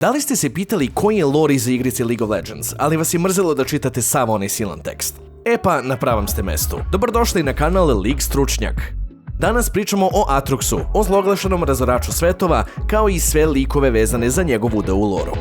Da li ste se pitali koji je lore iza igrice League of Legends, ali vas je mrzelo da čitate sav onaj silan tekst? E pa, na pravom ste mestu. Dobrodošli na kanal League Stručnjak. Danas pričamo o Aatroxu, o zloglašenom razoraču svetova, kao i sve likove vezane za njegov udeo u loru.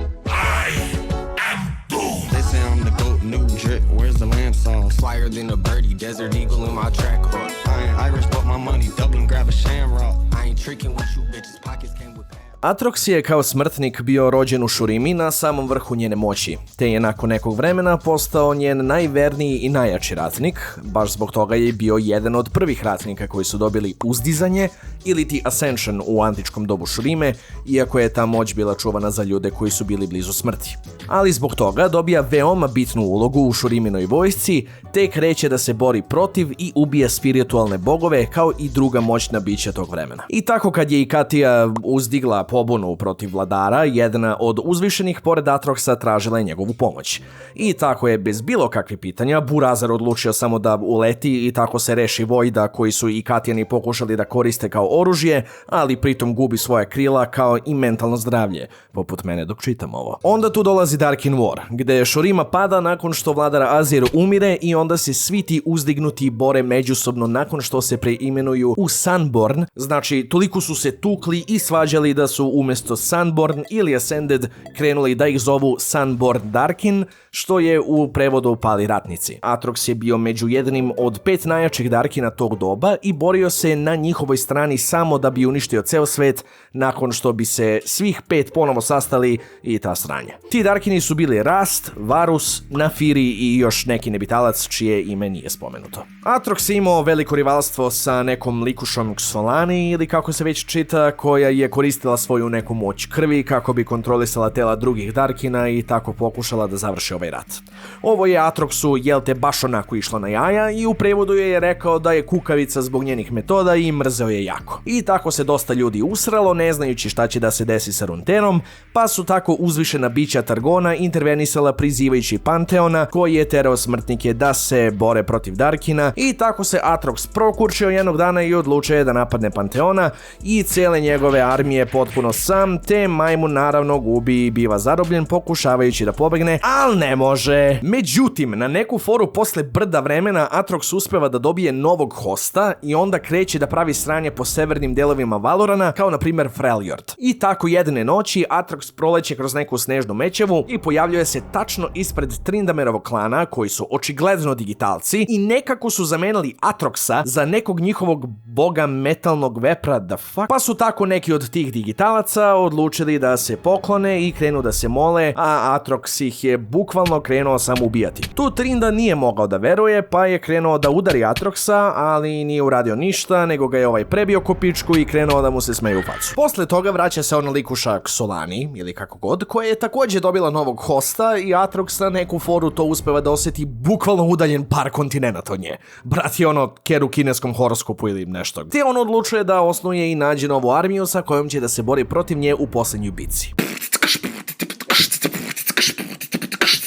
Aatrox je kao smrtnik bio rođen u Shurimi na samom vrhu njene moći, te je nakon nekog vremena postao njen najverniji i najjači ratnik, baš zbog toga je bio jedan od prvih ratnika koji su dobili uzdizanje ili ti Ascension u antičkom dobu Shurime, iako je ta moć bila čuvana za ljude koji su bili blizu smrti. Ali zbog toga dobija veoma bitnu ulogu u Shuriminoj vojsci, te kreće da se bori protiv i ubija spiritualne bogove kao i druga moćna bića tog vremena. I tako kad je Ikatia uzdigla pobunu protiv vladara, jedna od uzvišenih pored Aatroxa tražila je njegovu pomoć. I tako je bez bilo kakvih pitanja Burazar odlučio samo da uleti i tako se reši vojda koji su Ikatijani pokušali da koriste kao oružje, ali pritom gubi svoja krila kao i mentalno zdravlje, poput mene dok čitam ovo. Onda tu dolazi Darkin War, gde Shurima pada nakon što vladar Azir umire i onda se svi ti uzdignuti bore međusobno nakon što se preimenuju u Sunborn, znači toliko su se tukli i svađali da su umjesto Sunborn ili Ascended krenuli da ih zovu Sunborn Darkin, što je u prevodu pali ratnici. Aatrox je bio među jednim od 5 najjačih Darkina tog doba i borio se na njihovoj strani samo da bi uništio ceo svet nakon što bi se svih 5 ponovo sastali i ta sranja. Ti Darkini su bili Rast, Varus, Naafiri i još neki nebitalac čije ime nije spomenuto. Aatrox je imao veliko rivalstvo sa nekom likušom Xolani ili kako se već čita, koja je koristila svoju neku moć krvi kako bi kontrolisala tela drugih Darkina i tako pokušala da završi ovaj rat. Ovo je Aatroxu jelte baš onako išlo na jaja i u prevodu je rekao da je kukavica zbog njenih metoda i mrzeo je jako. I tako se dosta ljudi usralo ne znajući šta će da se desi sa Runeterrom, pa su tako uzvišena bića Targona intervenisala prizivajući Panteona koji je terao smrtnike da se bore protiv Darkina i tako se Aatrox prokurčio jednog dana i odlučio je da napadne Panteona i cele njegove armije potpuno sam, te majmun naravno gubi i biva zarobljen pokušavajući da pobegne, ali ne može. Međutim, na neku foru posle brda vremena Aatrox uspeva da dobije novog hosta i onda kreće da pravi sranje po severnim delovima Valorana, kao na primjer Freljord. I tako jedne noći Aatrox proleće kroz neku snežnu mećevu i pojavljuje se tačno ispred Trindamerovog klana, koji su očigledno digitalci i nekako su zamenili Aatroxa za nekog njihovog boga metalnog vepra, the fuck? Pa su tako neki od tih digitalaca odlučili da se poklone i krenu da se mole, a Aatrox ih je bukvalno krenuo samo ubijati. Tu Trinda nije mogao da veruje, pa je krenuo da udari Aatroxa, ali nije uradio ništa, nego ga je ovaj prebio ko pičku i krenuo da mu se smeju u facu. Posle toga vraća se ona likuša Xolani, ili kako god, koja je također dobila novog hosta i Aatrox na neku foru to uspeva da osjeti bukvalno udaljen par kontinenata od nje. Brat je ono ker u kineskom horoskopu ili nešto. Te on odlučuje da osnuje i nađe novu armiju sa kojom će da se bori protiv nje u posljednjoj bitci.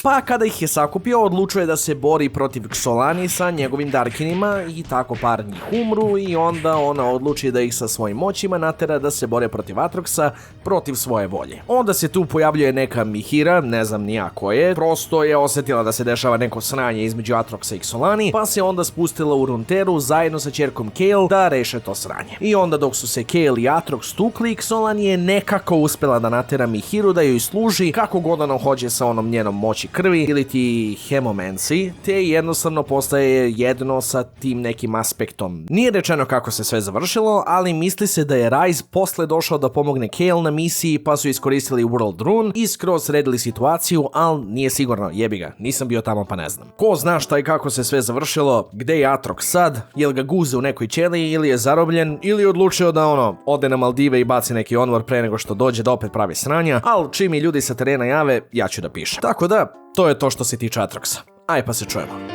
Pa kada ih je sakupio, odlučuje da se bori protiv Xolani sa njegovim Darkinima i tako par njih umru i onda ona odluči da ih sa svojim moćima natera da se bore protiv Aatroxa protiv svoje volje. Onda se tu pojavljuje neka Mihira, ne znam ni ja ko je, prosto je osjetila da se dešava neko sranje između Aatroxa i Xolani, pa se onda spustila u Runeterru zajedno sa ćerkom Kayle da reše to sranje. I onda dok su se Kayle i Aatrox tukli, Xolani je nekako uspela da natera Mihiru da joj služi kako god ono hoće sa onom njenom moći krvi ili ti hemomancy, te jednostavno postaje jedno sa tim nekim aspektom. Nije rečeno kako se sve završilo, ali misli se da je Ryze posle došao da pomogne Kayle na misiji, pa su iskoristili World Rune i skroz sredili situaciju, ali nije sigurno, jebi ga, nisam bio tamo pa ne znam. Ko zna šta i kako se sve završilo, gde je Aatrox sad, jel ga guze u nekoj ćeliji ili je zarobljen, ili je odlučio da ode na Maldive i baci neki onward pre nego što dođe da opet pravi sranja, ali čim mi ljudi sa terena jave, ja ću da pišem. Tako da, to je to što se tiče Aatroxa. Aj pa se čujemo.